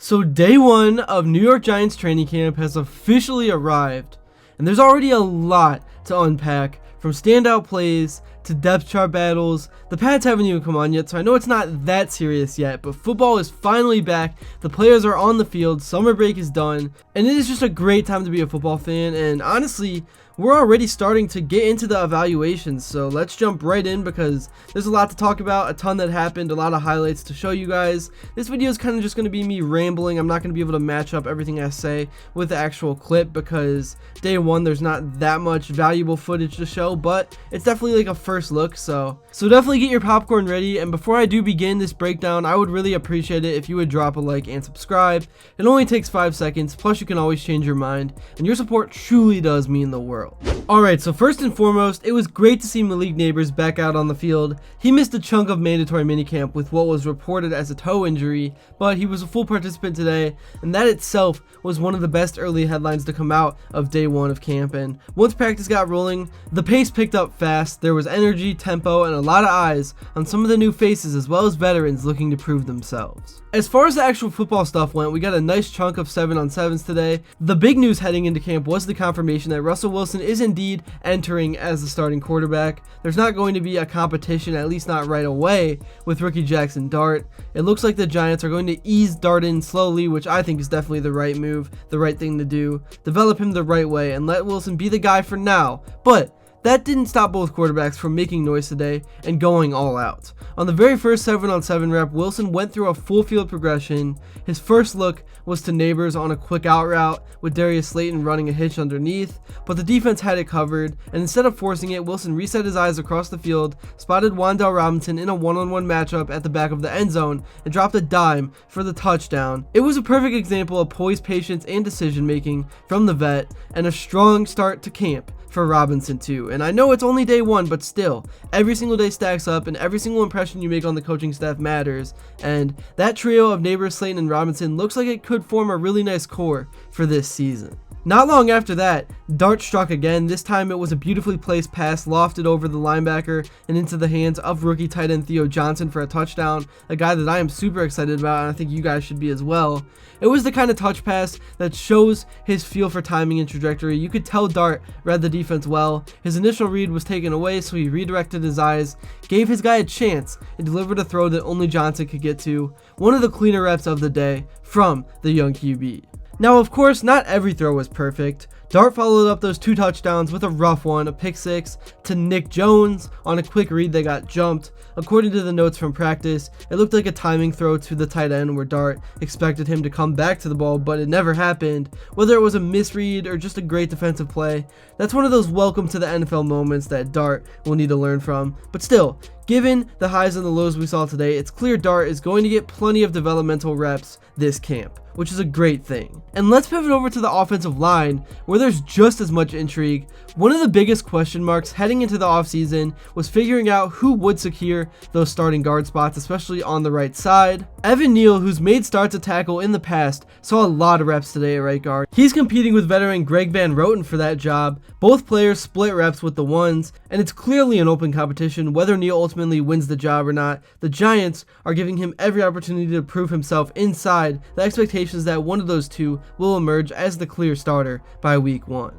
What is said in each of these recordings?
So day one of New York Giants training camp has officially arrived, and there's already a lot to unpack, from standout plays to depth chart battles. The pads haven't even come on yet, so I know it's not that serious yet, but football is finally back. The players are on the field, summer break is done, and it is just a great time to be a football fan. And honestly, we're already starting to get into the evaluations, so let's jump right in because there's a lot to talk about, a ton that happened, a lot of highlights to show you guys. This video is kind of just going to be me rambling. I'm not going to be able to match up everything I say with the actual clip because day one there's not that much valuable footage to show, but it's definitely like a first look, so definitely get your popcorn ready. And before I do begin this breakdown, I would really appreciate it if you would drop a like and subscribe. It only takes 5 seconds, plus you can always change your mind, and your support truly does mean the world. Alright, so first and foremost, it was great to see Malik Nabers back out on the field. He missed a chunk of mandatory minicamp with what was reported as a toe injury, but he was a full participant today, and that itself was one of the best early headlines to come out of day one of camp. And once practice got rolling, the pace picked up fast. There was energy, tempo, and a lot of eyes on some of the new faces as well as veterans looking to prove themselves. As far as the actual football stuff went, we got a nice chunk of 7-on-7s today. The big news heading into camp was the confirmation that Russell Wilson is indeed entering as the starting quarterback. There's not going to be a competition, at least not right away, with rookie Jaxson Dart. It looks like the Giants are going to ease Dart in slowly, which I think is definitely the right move, the right thing to do. Develop him the right way and let Wilson be the guy for now. But that didn't stop both quarterbacks from making noise today and going all out. On the very first 7-on-7 rep, Wilson went through a full field progression. His first look was to Nabers on a quick out route with Darius Slayton running a hitch underneath, but the defense had it covered, and instead of forcing it, Wilson reset his eyes across the field, spotted Wan'Dale Robinson in a one-on-one matchup at the back of the end zone, and dropped a dime for the touchdown. It was a perfect example of poised patience and decision making from the vet, and a strong start to camp for Robinson too. And I know it's only day one, but still, every single day stacks up and every single impression you make on the coaching staff matters, and that trio of Nabers, Slayton, and Robinson looks like it could form a really nice core for this season. Not long after that, Dart struck again. This time it was a beautifully placed pass lofted over the linebacker and into the hands of rookie tight end Theo Johnson for a touchdown, a guy that I am super excited about, and I think you guys should be as well. It was the kind of touch pass that shows his feel for timing and trajectory. You could tell Dart read the defense well. His initial read was taken away, so he redirected his eyes, gave his guy a chance, and delivered a throw that only Johnson could get to. One of the cleaner reps of the day from the young QB. Now, of course, not every throw was perfect. Dart followed up those 2 touchdowns with a rough one, a pick six to Nick Jones on a quick read that got jumped. According to the notes from practice, it looked like a timing throw to the tight end where Dart expected him to come back to the ball, but it never happened. Whether it was a misread or just a great defensive play, that's one of those welcome to the NFL moments that Dart will need to learn from. But still, given the highs and the lows we saw today, it's clear Dart is going to get plenty of developmental reps this camp, which is a great thing. And let's pivot over to the offensive line, where there's just as much intrigue. One of the biggest question marks heading into the offseason was figuring out who would secure those starting guard spots, especially on the right side. Evan Neal, who's made starts at tackle in the past, saw a lot of reps today at right guard. He's competing with veteran Greg Van Roten for that job. Both players split reps with the ones, and it's clearly an open competition whether Neal ultimately wins the job or not. The Giants are giving him every opportunity to prove himself inside the expectations that one of those two will emerge as the clear starter by week 1.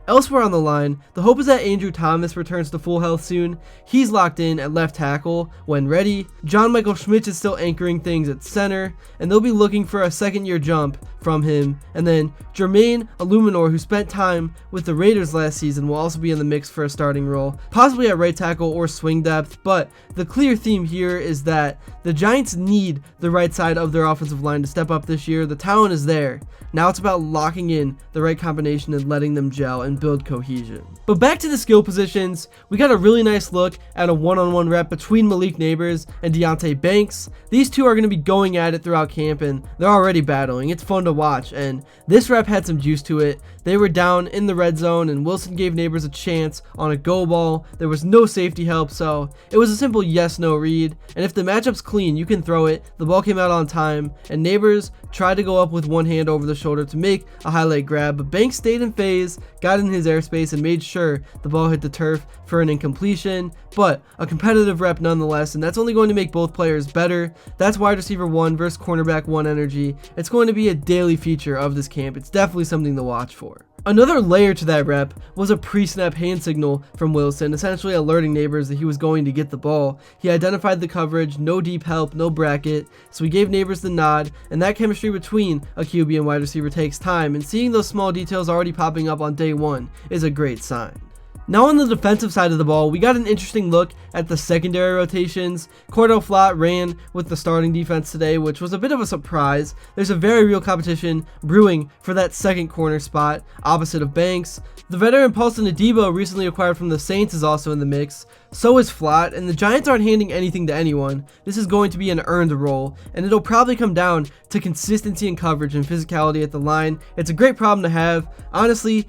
Elsewhere on the line, the hope is that Andrew Thomas returns to full health soon. He's locked in at left tackle when ready. John Michael Schmitz is still anchoring things at center, and they'll be looking for a second-year jump from him. And then Jermaine Illuminor, who spent time with the Raiders last season, will also be in the mix for a starting role, possibly at right tackle or swing depth. But the clear theme here is that the Giants need the right side of their offensive line to step up this year. The talent is there. Now it's about locking in the right combination and letting them gel and build cohesion. But back to the skill positions, we got a really nice look at a one-on-one rep between Malik Nabers and Deonte Banks. These two are going to be going at it throughout camp, and they're already battling. It's fun to to watch, and this rep had some juice to it. They were down in the red zone, and Wilson gave Nabers a chance on a go ball. There was no safety help, so it was a simple yes-no read, and if the matchup's clean, you can throw it. The ball came out on time, and Nabers tried to go up with one hand over the shoulder to make a highlight grab, but Banks stayed in phase, got in his airspace, and made sure the ball hit the turf for an incompletion, but a competitive rep nonetheless, and that's only going to make both players better. That's wide receiver 1 versus cornerback 1 energy. It's going to be a daily feature of this camp. It's definitely something to watch for. Another layer to that rep was a pre-snap hand signal from Wilson, essentially alerting Nabers that he was going to get the ball. He identified the coverage, no deep help, no bracket, so he gave Nabers the nod, and that chemistry between a QB and wide receiver takes time, and seeing those small details already popping up on day 1 is a great sign. Now on the defensive side of the ball, we got an interesting look at the secondary rotations. Cordell Flott ran with the starting defense today, which was a bit of a surprise. There's a very real competition brewing for that second corner spot, opposite of Banks. The veteran Paulson Adebo, recently acquired from the Saints, is also in the mix. So is Flott, and the Giants aren't handing anything to anyone. This is going to be an earned role, and it'll probably come down to consistency in coverage and physicality at the line. It's a great problem to have. Honestly,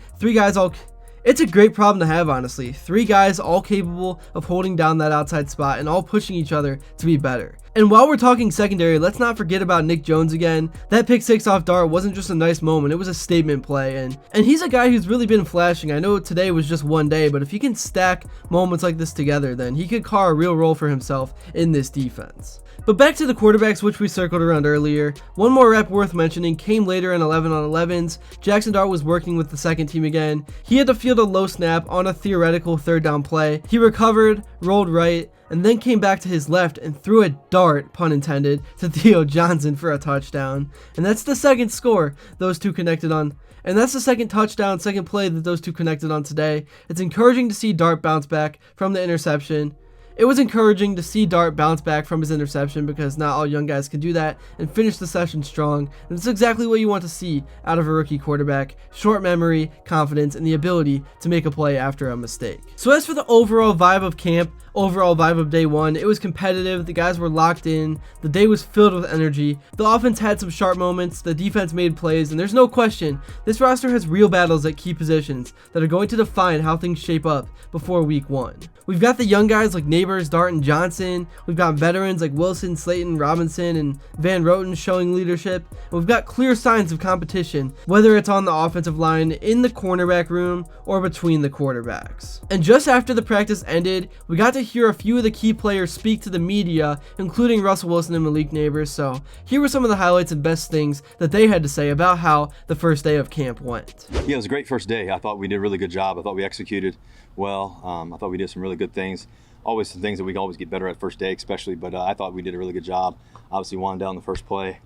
It's a great problem to have, honestly. 3 guys all capable of holding down that outside spot and all pushing each other to be better. And while we're talking secondary, let's not forget about Nick Jones again. That pick 6 off Dart wasn't just a nice moment, it was a statement play, and he's a guy who's really been flashing. I know today was just one day, but if he can stack moments like this together, then he could carve a real role for himself in this defense. But back to the quarterbacks, which we circled around earlier. One more rep worth mentioning came later in 11 on 11s. Jaxson Dart was working with the second team again. He had to field a low snap on a theoretical third down play. He recovered, rolled right, and then came back to his left and threw a dart, pun intended, to Theo Johnson for a touchdown. And that's the second score those two connected on. And that's the second touchdown, second play that those two connected on today. It's encouraging to see Dart bounce back from the interception. It was encouraging to see Dart bounce back from his interception because not all young guys can do that and finish the session strong, and it's exactly what you want to see out of a rookie quarterback: short memory, confidence, and the ability to make a play after a mistake. So as for the overall vibe of camp, overall vibe of day 1, it was competitive, the guys were locked in, the day was filled with energy, the offense had some sharp moments, the defense made plays, and there's no question, this roster has real battles at key positions that are going to define how things shape up before week 1. We've got the young guys like Nabers, Dart, and Johnson. We've got veterans like Wilson, Slayton, Robinson, and Van Roten showing leadership. And we've got clear signs of competition, whether it's on the offensive line, in the cornerback room, or between the quarterbacks. And just after the practice ended, we got to hear a few of the key players speak to the media, including Russell Wilson and Malik Nabers. So here were some of the highlights and best things that they had to say about how the first day of camp went. Yeah, it was a great first day. I thought we did a really good job. I thought we executed well. I thought we did some really good things. Always some things that we can always get better at first day, especially, but I thought we did a really good job. Obviously, one down the first play,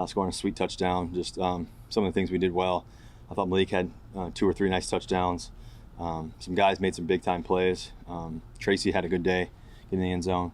scoring a sweet touchdown. Just some of the things we did well. I thought Malik had 2 or 3 nice touchdowns. Some guys made some big-time plays. Tracy had a good day in the end zone.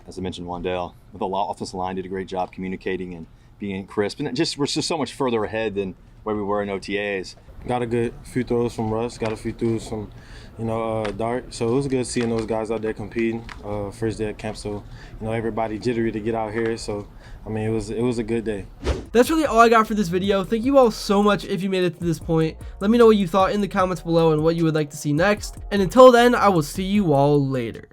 As I mentioned, Wandale, with the offensive line, did a great job communicating and being crisp. And we're just so much further ahead than where we were in OTAs. Got a good few throws from Russ, got a few throws from, Dart. So it was good seeing those guys out there competing first day at camp. So, everybody jittery to get out here. So, it was a good day. That's really all I got for this video. Thank you all so much if you made it to this point. Let me know what you thought in the comments below and what you would like to see next. And until then, I will see you all later.